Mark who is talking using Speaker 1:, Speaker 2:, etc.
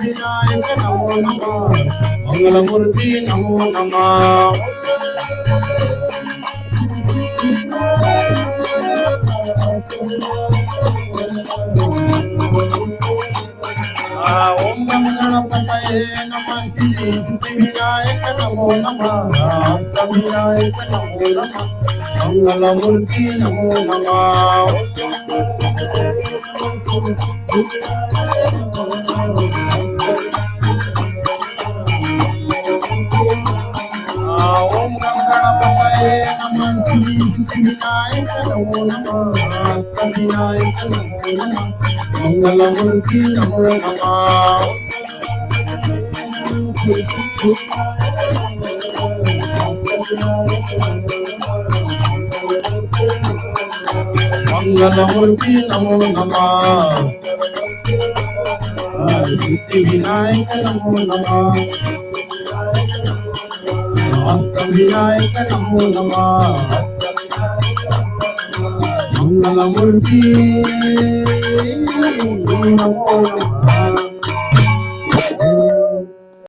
Speaker 1: विनायक नमो नमः मंगलमूर्ति नमो नमः ओम नम गणपतये नमः विनायक नमो नमः विनायक नमो नमः मंगलमूर्ति नमो नमः ओम नम गणपतये नमः विनायक नमो नमः विनायक नमो नमः मंगलमूर्ति नमो नमः मंगलमूर्ति नमो नमः विनायक नमो नमः विनायक नमो नमः मंगलमूर्ति नमो नमः